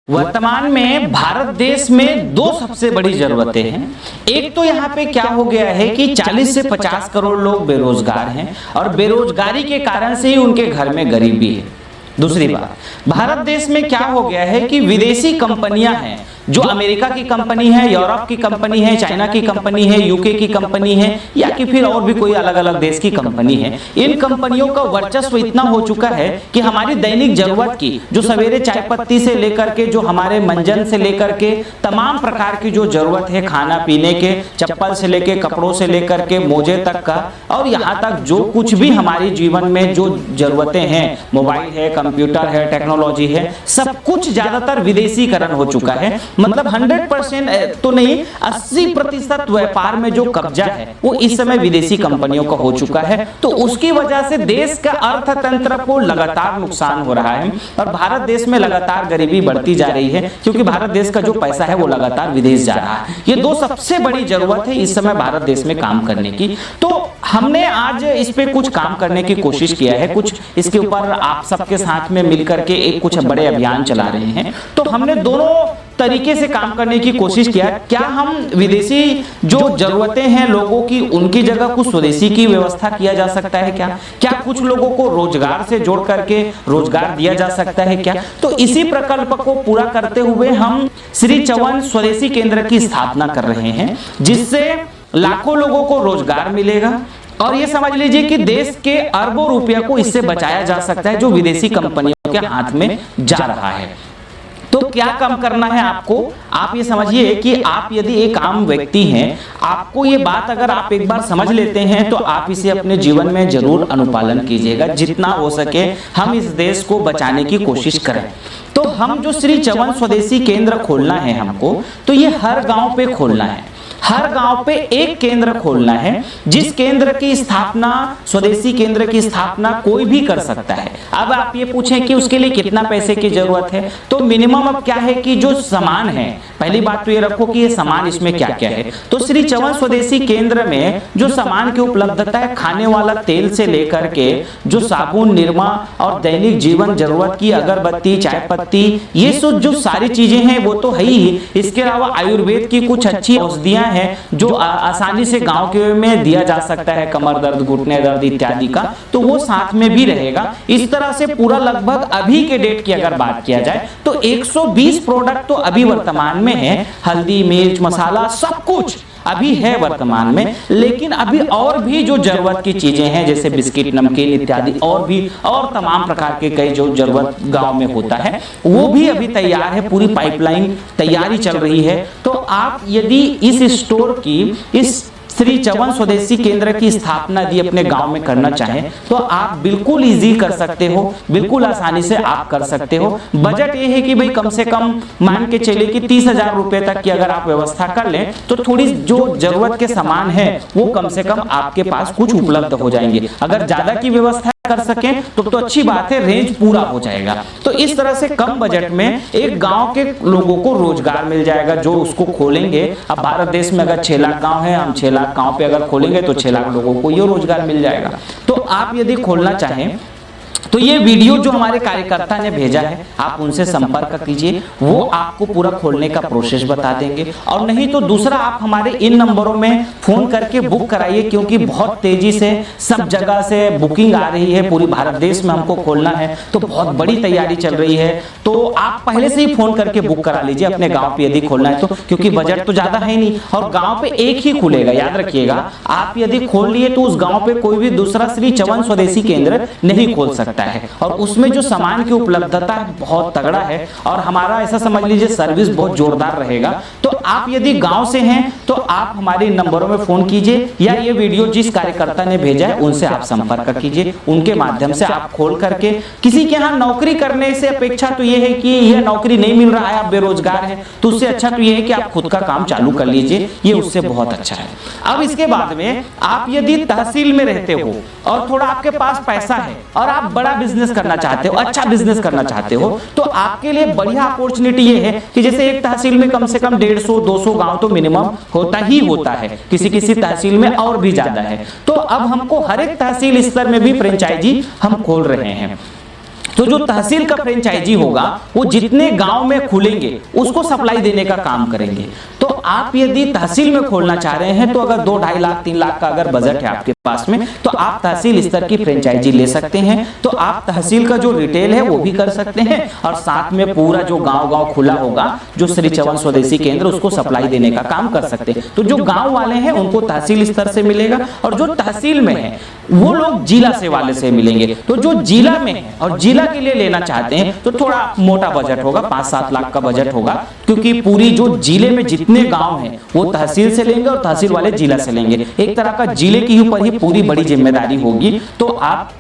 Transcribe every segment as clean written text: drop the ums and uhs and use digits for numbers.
वर्तमान में भारत देश में दो सबसे बड़ी जरूरतें हैं। एक तो यहाँ पे क्या हो गया है कि 40 से 50 करोड़ लोग बेरोजगार हैं और बेरोजगारी के कारण से ही उनके घर में गरीबी है। दूसरी बात, भारत देश में क्या हो गया है कि विदेशी कंपनियां हैं, जो अमेरिका की कंपनी है, यूरोप की कंपनी है, चाइना की कंपनी है, यूके की कंपनी है या कि फिर और भी कोई अलग अलग देश की कंपनी है। इन कंपनियों का वर्चस्व इतना हो चुका है कि हमारी दैनिक जरूरत की, जो सवेरे चाय पत्ती से लेकर के जो हमारे मंजन से लेकर के तमाम प्रकार की जो जरूरत है, खाना पीने के, चप्पल से लेकर कपड़ों से लेकर के मोजे तक का, और यहाँ तक जो कुछ भी हमारे जीवन में जो जरूरतें हैं, मोबाइल है, कंप्यूटर है, टेक्नोलॉजी है, सब कुछ ज्यादातर विदेशीकरण हो चुका है। मतलब 100% तो नहीं, 80% व्यापार में जो कब्जा है वो इस समय विदेशी कंपनियों का हो चुका है। तो उसकी वजह से देश का अर्थतंत्र को लगातार नुकसान हो रहा है और भारत देश में लगातार गरीबी बढ़ती जा रही है, क्योंकि भारत देश का जो पैसा है वो लगातार विदेश जा रहा है। ये दो सबसे बड़ी जरूरत है इस समय भारत देश में काम करने की। तो हमने आज इस पे कुछ काम करने की कोशिश किया है, कुछ इसके ऊपर आप सबके साथ में मिलकर के एक कुछ बड़े अभियान चला रहे हैं। तो हमने दोनों तरीके से काम करने की कोशिश किया। क्या हम विदेशी जो जरूरतें हैं लोगों की, उनकी जगह कुछ स्वदेशी की व्यवस्था किया जा सकता है क्या? क्या कुछ लोगों को रोजगार से जोड़ करके रोजगार दिया जा सकता है क्या? तो इसी प्रकल्प को पूरा करते हुए हम श्री चौहान स्वदेशी केंद्र की स्थापना कर रहे हैं, जिससे लाखों लोगों को रोजगार मिलेगा और ये समझ लीजिए कि देश के अरबों रुपया को इससे बचाया जा सकता है जो विदेशी कंपनियों के हाथ में जा रहा है। तो क्या कम करना है आपको? आप ये समझिए कि आप यदि एक आम व्यक्ति हैं, आपको ये बात अगर आप एक बार समझ लेते हैं तो आप इसे अपने जीवन में जरूर अनुपालन कीजिएगा। जितना हो सके हम इस देश को बचाने की कोशिश करें। तो हम जो श्री चौहान स्वदेशी केंद्र खोलना है हमको, तो ये हर गांव पे खोलना है। हर गांव पे एक केंद्र खोलना है, जिस केंद्र की स्थापना, स्वदेशी केंद्र की स्थापना कोई भी कर सकता है। अब आप ये पूछें कि उसके लिए कितना पैसे की जरूरत है, तो मिनिमम अब क्या है कि जो सामान है, पहली बात तो ये रखो कि ये सामान इसमें क्या क्या है। तो श्री चौहान स्वदेशी केंद्र में जो सामान की उपलब्धता है, खाने वाला तेल से लेकर के जो साबुन, निरमा और दैनिक जीवन जरूरत की अगरबत्ती, चाय पत्ती, ये सब जो सारी चीजें हैं वो तो है ही। इसके अलावा आयुर्वेद की कुछ अच्छी औषधियां है जो आसानी से गांव के में दिया जा सकता है, कमर दर्द, घुटने दर्द इत्यादि का, तो वो साथ में भी रहेगा। इस तरह से पूरा लगभग अभी के डेट की अगर बात किया जाए तो 120 प्रोडक्ट तो अभी वर्तमान में है। हल्दी, मिर्च, मसाला सब कुछ अभी है वर्तमान में, लेकिन अभी और भी जो जरूरत की चीजें हैं जैसे बिस्किट, नमकीन इत्यादि और तमाम प्रकार के कई जो जरूरत गांव में होता है वो भी अभी तैयार है। पूरी पाइपलाइन तैयारी चल रही है। तो आप यदि इस स्टोर की, इस श्री चौहान स्वदेशी केंद्र की स्थापना यदि अपने गांव में करना चाहें तो आप बिल्कुल इजी कर सकते हो, बिल्कुल आसानी से आप कर सकते हो। बजट ये है कि भाई कम से कम मान के चले कि 30,000 रुपए तक की अगर आप व्यवस्था कर लें तो थोड़ी जो जरूरत के सामान है वो कम से कम आपके पास कुछ उपलब्ध हो जाएंगे। अगर ज्यादा की व्यवस्था कर सकें तो अच्छी बात है, रेंज पूरा हो जाएगा। तो इस तरह से कम बजट में एक गांव के लोगों को रोजगार मिल जाएगा जो उसको खोलेंगे। अब भारत देश में अगर 6 लाख गांव है, हम 6 लाख गांव पे अगर खोलेंगे तो 6 लाख लोगों को ये रोजगार मिल जाएगा। तो आप यदि खोलना चाहें तो ये वीडियो जो हमारे कार्यकर्ता ने भेजा है आप उनसे संपर्क कीजिए, वो आपको पूरा खोलने का प्रोसेस बता देंगे। और नहीं तो दूसरा, आप हमारे इन नंबरों में फोन करके बुक कराइए, क्योंकि बहुत तेजी से सब जगह से बुकिंग आ रही है। पूरी भारत देश में हमको खोलना है तो बहुत बड़ी तैयारी चल रही है। तो आप पहले से ही फोन करके बुक करा लीजिए अपने गाँव पे यदि खोलना है तो, क्योंकि बजट तो ज्यादा है नहीं और गाँव पे एक ही खुलेगा। याद रखिएगा, आप यदि खोल लिए तो उस गाँव पे कोई भी दूसरा श्री चौहान स्वदेशी केंद्र नहीं खोल सकता है। और उसमें जो सामान की उपलब्धता है बहुत तगड़ा है और हमारा ऐसा समझ लीजिए सर्विस बहुत जोरदार रहेगा। तो आप यदि गांव से हैं तो आप हमारे नंबरों में फोन कीजिए या ये वीडियो जिस कार्यकर्ता ने भेजा है उनसे आप संपर्क कीजिए। उनके माध्यम से आप खोल करके, किसी के यहाँ नौकरी करने से अपेक्षा तो ये है कि यह नौकरी नहीं मिल रहा है, आप बेरोजगार हैं, तो उससे अच्छा तो ये है कि आप खुद का काम चालू कर लीजिए, ये उससे बहुत अच्छा है। अब इसके बाद में आप यदि तहसील में रहते हो और थोड़ा आपके पास पैसा है और आप बड़ा बिजनेस करना चाहते हो, अच्छा बिजनेस करना चाहते हो, तो आपके लिए बढ़िया अपॉर्चुनिटी ये है कि जैसे एक तहसील में कम से कम 150-200 गांव तो मिनिमम होता ही होता है, किसी किसी तहसील में और भी ज्यादा है। तो अब हमको हर एक तहसील स्तर में भी फ्रेंचाइजी हम खोल रहे हैं। तो जो तहसील का फ्रेंचाइजी होगा वो जितने गांव में खुलेंगे उसको सप्लाई देने का काम करेंगे। तो आप यदि तहसील में खोलना चाह रहे हैं तो अगर 2-2.5 लाख 3 लाख का अगर बजट है आपके पास में तो आप तहसील स्तर की फ्रेंचाइजी ले सकते हैं। तो आप तहसील का जो रिटेल है वो भी कर सकते हैं और साथ में पूरा जो गांव-गांव खुला होगा जो श्री चवन स्वदेशी केंद्र उसको सप्लाई देने का काम कर सकते हैं। तो जो गांव वाले हैं उनको तहसील स्तर से मिलेगा और जो तहसील में है वो लोग जिला से वाले से मिलेंगे। तो जो जिला में है और जिला के लिए लेना चाहते हैं तो थोड़ा मोटा बजट होगा, 5-7 लाख का बजट होगा, क्योंकि पूरी जो जिले में जितने गांव हैं वो तहसील से लेंगे और तहसील वाले जिला से लेंगे। एक तरह का जिले के ऊपर ही पूरी बड़ी जिम्मेदारी होगी। तो आप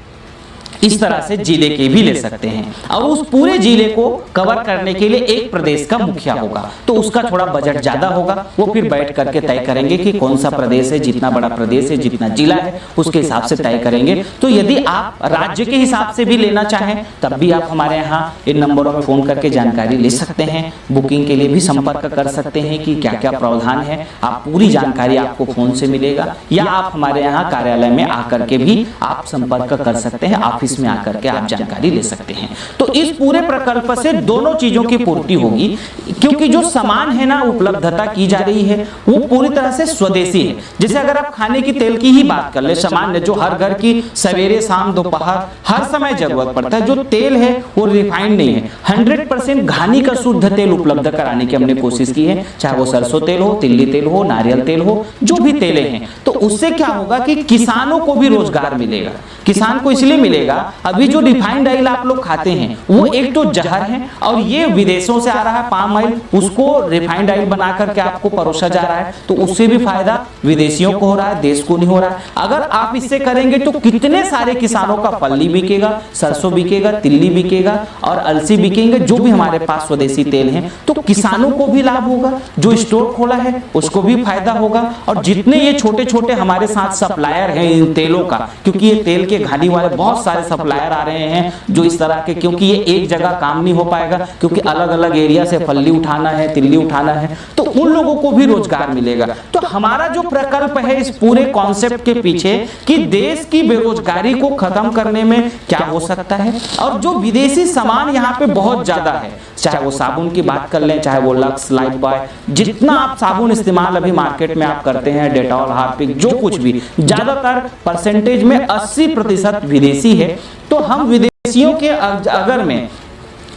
इस तरह से जिले के भी ले सकते हैं और उस पूरे जिले को कवर करने के लिए एक प्रदेश का मुखिया होगा तो उसका थोड़ा बजट ज्यादा होगा। वो फिर बैठ करके तय करेंगे कि कौन सा प्रदेश है, जितना बड़ा प्रदेश है, जितना जिला है उसके हिसाब से तय करेंगे। तो यदि आप राज्य के हिसाब से भी लेना चाहें तब भी आप हमारे यहाँ इन नंबरों में फोन करके जानकारी ले सकते हैं। बुकिंग के लिए भी संपर्क कर सकते हैं कि क्या क्या प्रावधान है, आप पूरी जानकारी आपको फोन से मिलेगा या आप हमारे यहाँ कार्यालय में आकर के भी आप संपर्क कर सकते हैं, ऑफिस में आकर के आप जानकारी ले सकते हैं। तो इस पूरे प्रकल्प से दोनों चीजों की पूर्ति होगी, क्योंकि जो सामान है ना उपलब्धता की जा रही है वो पूरी तरह से स्वदेशी है। जैसे अगर आप खाने की तेल की ही बात कर ले, सामान्य जो हर घर की सवेरे शाम दोपहर हर समय जरूरत पड़ता है, जो तेल है वो रिफाइंड नहीं है, 100% घानी का शुद्ध तेल उपलब्ध कराने की हमने कोशिश की है। चाहे वो सरसों तेल हो, तिल्ली तेल हो, नारियल तेल हो, जो भी तेलें हैं। तो उससे क्या होगा कि किसानों को भी रोजगार मिलेगा। किसान को इसलिए मिलेगा, अभी जो रिफाइंड ऑयल आप लोग खाते हैं वो एक तो जहर है और ये विदेशों से आ रहा है पाम ऑयल, उसको रिफाइंड ऑयल बना करके आपको परोसा जा रहा है। तो उससे भी फायदा विदेशियों को हो रहा है, देश को नहीं हो रहा है। अगर आप इससे करेंगे तो कितने सारे किसानों का फल्ली बिकेगा, सरसों बिकेगा, तिल्ली बिकेगा और अलसी बिकेंगे, जो भी हमारे पास स्वदेशी तेल हैं। तो किसानों को भी लाभ होगा, जो स्टोर खोला है उसको भी फायदा होगा और जितने ये छोटे छोटे हमारे साथ सप्लायर हैं इन तेलों का, क्योंकि ये तेल के घानी वाले बहुत सारे सप्लायर आ रहे हैं जो इस तरह के, क्योंकि ये एक जगह काम नहीं हो पाएगा, क्योंकि अलग अलग एरिया से फल्ली उठाना है, तिल्ली उठाना है, तो उन लोगों को भी रोजगार मिलेगा। तो हमारा जो प्रकल्प है इस पूरे कॉन्सेप्ट के पीछे कि देश की बेरोजगारी को खत्म करने में क्या हो सकता है, और जो विदेशी सामान यहाँ पे बहुत ज्यादा है, चाहे वो साबुन की बात कर लें, चाहे वो लक्स, लाइफ बॉय, जितना आप साबुन इस्तेमाल अभी मार्केट में आप करते हैं, डेटॉल, हार्पिक, जो कुछ भी, ज्यादातर परसेंटेज में 80% विदेशी है। तो हम विदेशियों के अगर में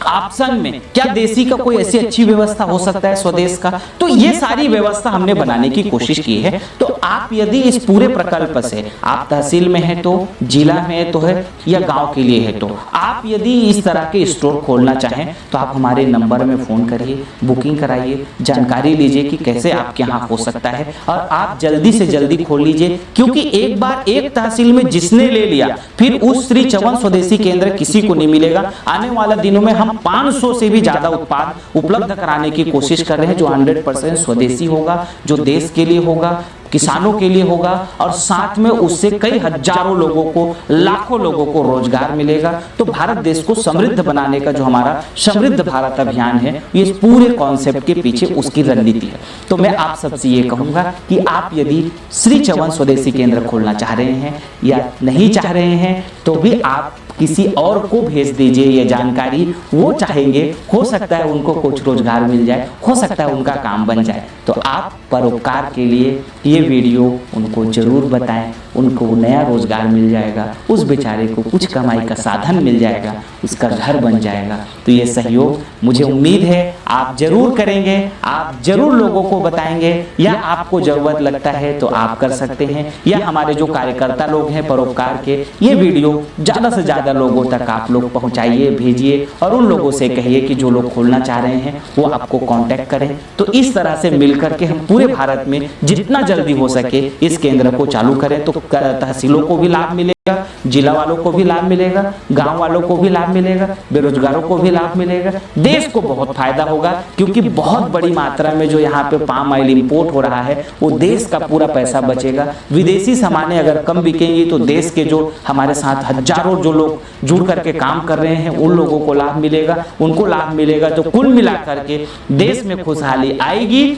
ऑप्शन में क्या देसी का कोई ऐसी अच्छी व्यवस्था हो सकता है स्वदेश का, तो ये सारी व्यवस्था हमने बनाने की कोशिश की है। तो आप यदि इस पूरे प्रकल्प से आप तहसील में है तो, जिला में तो है या गांव के लिए है तो, आप यदि इस तरह के स्टोर खोलना चाहें तो आप हमारे नंबर में फोन करिए, बुकिंग कराइए, जानकारी लीजिए कि कैसे आपके यहाँ हो सकता है और आप जल्दी से जल्दी खोल लीजिए। क्योंकि एक बार एक तहसील में जिसने ले लिया फिर उस श्री चवन स्वदेशी केंद्र किसी को नहीं मिलेगा। आने वाले दिनों में हम 500 से भी ज्यादा उत्पाद उपलब्ध कराने की कोशिश कर रहे हैं जो 100% स्वदेशी होगा, जो देश के लिए होगा, किसानों के लिए होगा और साथ में उससे कई हजारों लोगों को, लाखों लोगों को रोजगार मिलेगा। तो भारत देश को समृद्ध बनाने का जो हमारा समृद्ध भारत अभियान है, ये इस पूरे कॉन्सेप्ट के पीछे उसकी रणनीति है। तो मैं आप सबसे ये कहूंगा कि आप यदि श्री चवन स्वदेशी केंद्र खोलना चाह रहे हैं या नहीं चाह रहे हैं तो भी आप किसी और को भेज दीजिए ये जानकारी। वो चाहेंगे, हो सकता है उनको कुछ रोजगार मिल जाए, हो सकता है उनका काम बन जाए। तो आप परोपकार के लिए ये वीडियो उनको जरूर बताएं, उनको नया रोजगार मिल जाएगा, उस बेचारे को कुछ कमाई का साधन मिल जाएगा, उसका घर बन जाएगा। तो ये सहयोग मुझे उम्मीद है आप जरूर करेंगे, आप जरूर लोगों को बताएंगे, या आपको जरूरत लगता है तो आप कर सकते हैं, या हमारे जो कार्यकर्ता लोग हैं परोपकार के, ये वीडियो ज्यादा से ज्यादा लोगों तक आप लोग पहुंचाइए, भेजिए और उन लोगों से कहिए कि जो लोग खोलना चाह रहे हैं वो आपको कांटेक्ट करें। तो इस तरह से मिलकर के हम पूरे भारत में जितना जल्दी हो सके इस केंद्र को चालू करें। तो तहसीलों को भी लाभ मिलेगा, जिला वालों को भी लाभ मिलेगा, गांव वालों को भी लाभ मिलेगा, बेरोजगारों को भी लाभ मिलेगा, देश को बहुत फायदा होगा। क्योंकि बहुत बड़ी मात्रा में जो यहाँ पे पाम ऑयल इंपोर्ट हो रहा है वो देश का पूरा पैसा बचेगा। विदेशी सामानें अगर कम बिकेंगी तो देश के जो हमारे साथ हजारों जो लोग जुड़ करके काम कर रहे हैं उन लोगों को लाभ मिलेगा, उनको लाभ मिलेगा। तो कुल मिलाकर के देश में खुशहाली आएगी,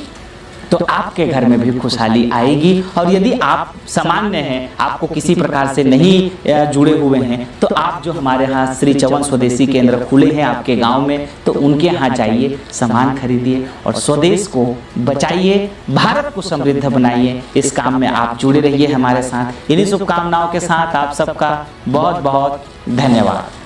तो आपके घर में भी खुशहाली आएगी। और यदि आप सामान्य हैं, आपको किसी प्रकार से नहीं जुड़े हुए हैं, तो आप जो हमारे यहाँ श्री चवन स्वदेशी केंद्र खुले हैं आपके गांव में, तो उनके यहाँ जाइए, सामान खरीदिए और स्वदेश को बचाइए, भारत को समृद्ध बनाइए। इस काम में आप जुड़े रहिए हमारे साथ। इन्हीं शुभकामनाओं के साथ आप सबका बहुत बहुत धन्यवाद।